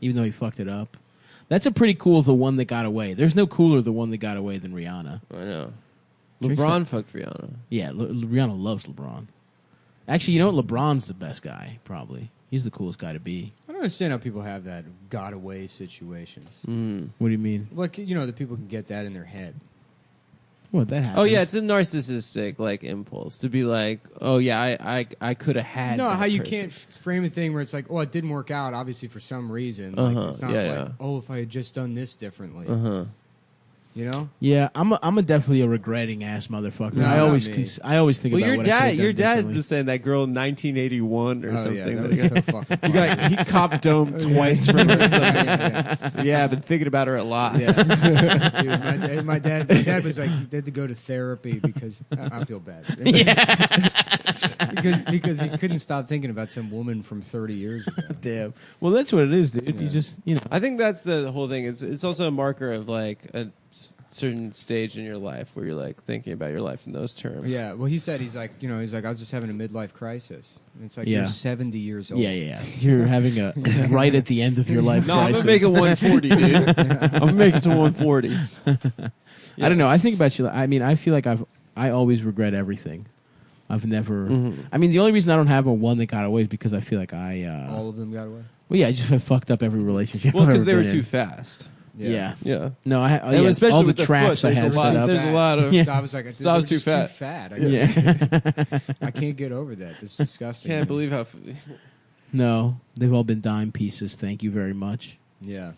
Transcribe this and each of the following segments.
even though he fucked it up. That's a pretty cool the one that got away. There's no cooler the one that got away than Rihanna. I know. LeBron fucked Rihanna. Yeah, Rihanna loves LeBron. Actually, you know what? LeBron's the best guy, probably. He's the coolest guy to be. I don't understand how people have that got away situations. What do you mean? Like, you know, that people can get that in their head. What, that happens? Oh yeah, it's a narcissistic like impulse to be like, oh yeah, I could have had. No, that how you person. can't frame a thing where it's like, oh, it didn't work out, obviously for some reason. Uh-huh. Like, it's not like, oh, if I had just done this differently. You know? Yeah, I'm a definitely a regretting ass motherfucker. No, I always think Well, about your what I dad, could've your done dad differently. was saying that girl in 1981 or Oh, something. yeah, that was so fucking he copped dome twice from her. Yeah, I've been thinking about her a lot. Yeah. Dude, my dad was like, he had to go to therapy because I feel bad. because he couldn't stop thinking about some woman from 30 years ago. Damn. Well, that's what it is, dude. Yeah. You just, you know. I think that's the whole thing. It's also a marker of like a certain stage in your life where you're like thinking about your life in those terms. Yeah. Well, he's like, I was just having a midlife crisis. And it's like, Yeah. you're 70 years old. Yeah. You're having a right at the end of your life No, I'm crisis. gonna make it 140, dude. I'm gonna make it to 140. I don't know. I think about you. I mean, I feel like I always regret everything. I've never. I mean, the only reason I don't have a one that got away is because I feel like all of them got away. Well, yeah, I just have fucked up every relationship. Well, because because they were too fast. Yeah. Yeah. No, And especially all with the the traps foot, I had set up. There's a lot of. Yeah. So I was like, So I was they're too just fat. I can't get over that. It's disgusting. Can't believe how. No, they've all been dime pieces. Thank you very much. Yeah.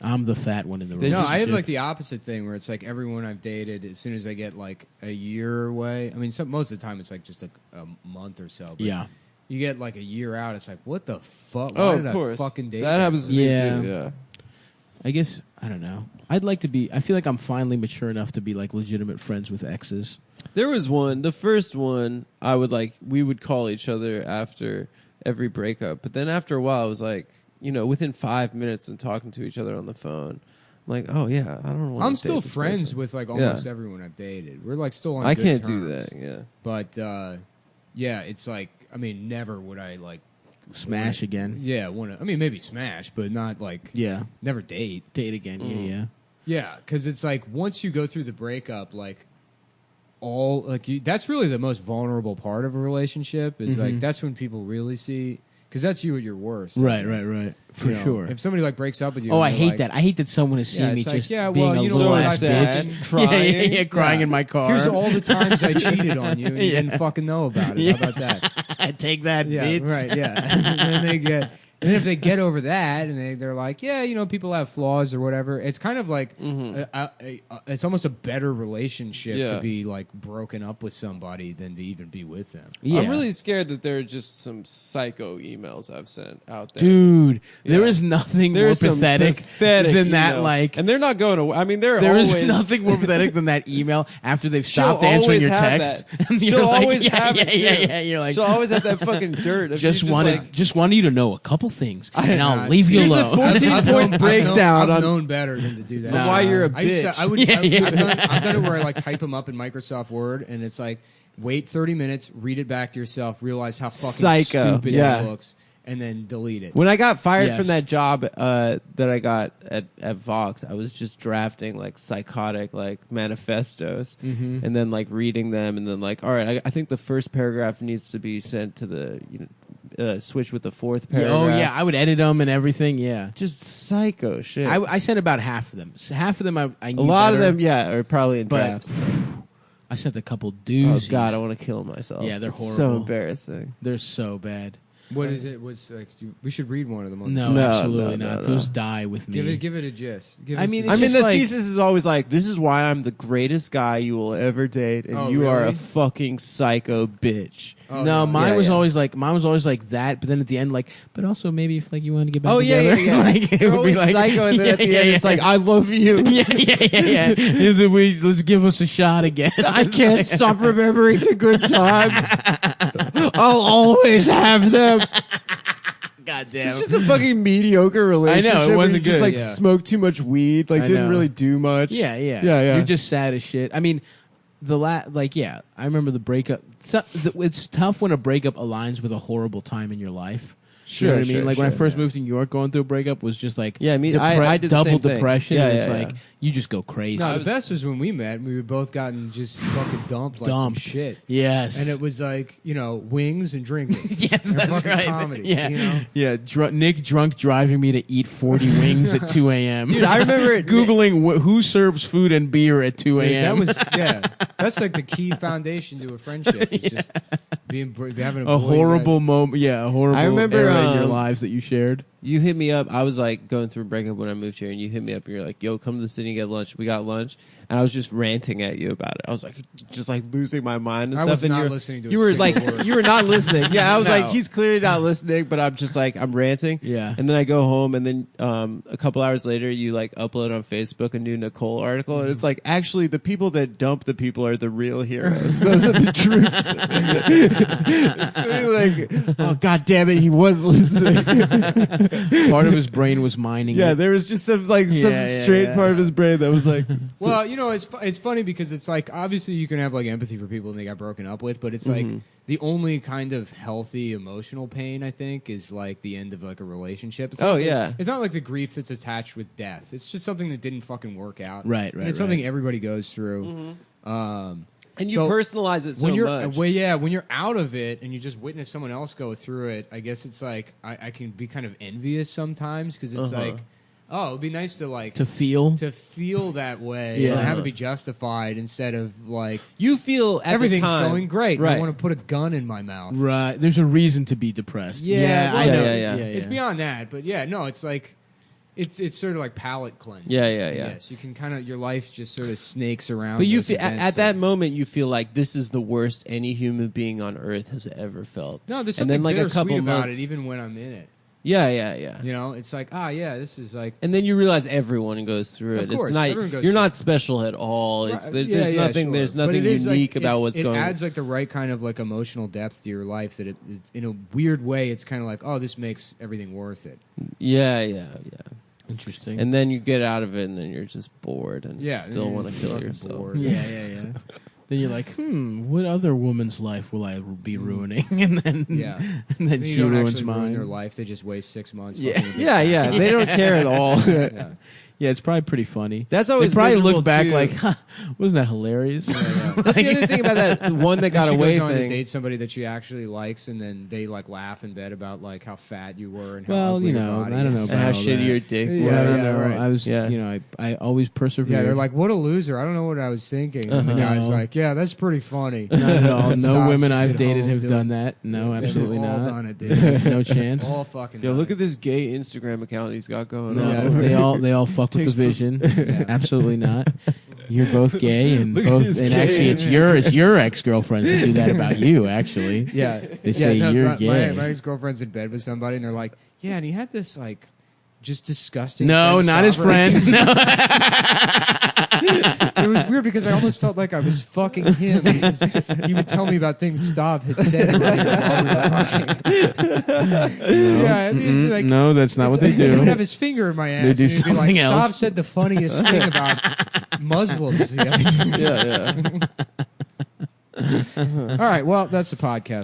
I'm the fat one in the No, relationship. I have like the opposite thing where it's like everyone I've dated, as soon as I get like a year away, I mean, most of the time it's like just like a month or so. But Yeah. you get like a year out, it's like, what the fuck? Oh, Why of did course. I fucking date that happens to me Yeah. too. Yeah. I guess, I don't know. I'd like to be, I feel like I'm finally mature enough to be like legitimate friends with exes. There was one, the first one, we would call each other after every breakup. But then after a while, I was like, within 5 minutes and talking to each other on the phone, I'm like, oh yeah, I don't want I'm to still date this friends person. with like almost everyone I've dated. We're like still on I good can't terms. do that, yeah. But yeah, it's like, I mean, never would I like Smash again. Yeah, I mean, maybe smash, but not like Yeah. never date. Date again. Yeah. Yeah, because it's like once you go through the breakup, like that's really the most vulnerable part of a relationship. Is like that's when people really see, because that's you at your worst. Right. For You know, sure. If somebody like breaks up with you, Oh, and I they're hate like, that. I hate that someone has seen Yeah, me it's like, just yeah, being well, a you know little what, ass sad, bitch. crying. Yeah, crying in my car. Here's all the times I cheated on you, and you Yeah. didn't fucking know about it. Yeah. How about that? Take that, Yeah, bitch. right. Yeah, and then and if they get over that, and they're like, yeah, people have flaws or whatever. It's kind of like it's almost a better relationship Yeah. to be like broken up with somebody than to even be with them. Yeah. I'm really scared that there are just some psycho emails I've sent out there. Dude, there Yeah. is nothing There's more some pathetic than that. emails. Like, and they're not going away. I mean, there is always nothing more pathetic than that email after they've She'll stopped answering always your have text. that. And She'll you're like, always yeah, have yeah, it, yeah, too. yeah. You're like, She'll always have that fucking dirt. If just you wanted you to know a couple things, and I'll Nah, leave you here's the alone. 14-point breakdown I've on known better than to do that. Nah. why you're a I used to- bitch. I would, Yeah, yeah. I've done it where I like type them up in Microsoft Word, and it's like wait 30 minutes, read it back to yourself, realize how fucking Psycho, stupid yeah. this looks, and then delete it. When I got fired Yes. from that job that I got at Vox, I was just drafting like psychotic like manifestos and then like reading them and then like, all right, I think the first paragraph needs to be sent to the switch with the fourth paragraph. Oh yeah, I would edit them and everything. Yeah, Just psycho shit. I sent about half of them. So half of them I knew a lot better, of them, yeah, are probably in but drafts. I sent a couple Oh doozies. God, I want to kill myself. Yeah, they're It's horrible. So embarrassing. They're so bad. What is it? Was like we should read one of them. On No, the No, absolutely no, not. no. Those die with me. Give it a gist. Give I us mean, a- it's just the like- thesis is always like, this is why I'm the greatest guy you will ever date, and Oh, you are a really? fucking psycho bitch. Oh, no, mine Yeah, was yeah. always like that, but then at the end, like, but also maybe if like you want to get back Oh yeah, together, yeah, yeah. like, it You're would be always like psycho, and then at the yeah, end, yeah, it's like, yeah. I love you. yeah. Let's give us a shot again. I can't stop remembering the good times. I'll always have them. God damn. It's just a fucking mediocre relationship. it where wasn't you just good. like Yeah. smoked too much weed, like I didn't know. really do much. Yeah. Yeah. You're just sad as shit. I mean, I remember the breakup. It's tough when a breakup aligns with a horrible time in your life. You know what I mean? Sure, Like when I sure, first moved to New York, going through a breakup was just like Yeah, I mean, I did the double same thing. depression. Yeah, And it's yeah, like yeah. you just go crazy. No, the best was when we met. We were both gotten just fucking dumped like some shit. Yes. And it was like, wings and drinking. Yes, And that's fucking right. comedy. Yeah, yeah. Nick drunk driving me to eat 40 wings at 2 a.m. Dude, I remember Googling who serves food and beer at 2 Dude, a.m. that's like the key foundation to a friendship. It's just having a horrible moment. Yeah, a horrible I remember, era in your lives that you shared. You hit me up. I was like going through a breakup when I moved here, and you hit me up. And you're like, "Yo, come to the city and get lunch." We got lunch, and I was just ranting at you about it. I was like, just like losing my mind and I stuff. was and not you're, listening to you a were single like, word. you were not listening. Yeah, I was No. like, he's clearly not listening, but I'm just like, I'm ranting. Yeah. And then I go home, and then a couple hours later, you like upload on Facebook a new Nicole article, and it's like, actually, the people that dump the people are the real heroes. Those are the troops. It's clearly like, oh god damn it, he was listening. Part of his brain was mining. Yeah, it. there was just some like Yeah, some straight part of his brain that was like, Well, it's funny because it's like obviously you can have like empathy for people and they got broken up with, but it's like the only kind of healthy emotional pain I think is like the end of like a relationship. It's not it's not like the grief that's attached with death. It's just something that didn't fucking work out. Right, And it's something everybody goes through. and you So, personalize it so when you're much. when you're out of it and you just witness someone else go through it, I guess it's like I can be kind of envious sometimes because it's like, oh, it'd be nice to like to feel. that way Yeah. and have it be justified instead of like You feel at everything's the time, going great. And right? I want to put a gun in my mouth. Right. There's a reason to be depressed. Yeah, I well, know. yeah. It's beyond that, but yeah, no, it's like it's sort of like palate cleanse. Yeah. Yes, you can kind of your life just sort of snakes around. But you those feel, events at that moment, you feel like this is the worst any human being on earth has ever felt. no, there's and something then like a bittersweet couple about months, it, even when I'm in it. Yeah. It's like this is like. And then you realize everyone goes through Of it. course, it's not everyone goes you're through not special at all. It's Right, there's nothing sure. there's But nothing it is, like, unique about what's going It on. adds like the right kind of like emotional depth to your life that it in a weird way. It's kind of like, oh, this makes everything worth it. Yeah. Interesting. And then you get out of it, and then you're just bored and Yeah, still then want to you're kill fucking yourself. bored. yeah. Then you're like, what other woman's life will I be ruining? And then, and then You she don't ruins actually ruin mine. their life. They just waste 6 months. Yeah. fucking with Yeah. They don't care at all. Yeah. Yeah, it's probably pretty funny. That's always they probably miserable, look back too. like, wasn't that hilarious? That's the other thing about that one that got she away goes on to thing. date somebody that she actually likes, and then they like laugh in bed about like how fat you were and how Well, ugly you your know, body I don't is. know And about how all shitty that. your dick Yeah, was. I don't yeah, know. right. I was, Yeah. I always persevered. Yeah, they're like, "What a loser!" I don't know what I was thinking. And the No. guy's like, "Yeah, that's pretty funny." not at all. No Stop, women just I've at dated home have doing- done that. No, They've absolutely all not. done it, dude. No chance. All fucking. Yo, done look it. at this gay Instagram account he's got going No, on. they all fuck with the vision. Absolutely not. You're both gay, and Look at both, his and gay actually, it's your ex girlfriends that do that about you. Actually, Yeah, they say you're my, gay. My ex girlfriend's in bed with somebody, and they're like, "Yeah," and he had this like, just disgusting. No, friend not his stopper. friend. No. It was weird because I almost felt like I was fucking him. Because he would tell me about things Stav had said while we were fucking. Yeah, I mean, it's like, No, that's not what they He would do. have his finger in my ass. They do and he'd be like, something Stav else. said the funniest thing about Muslims. Yeah. All right, well, that's the podcast.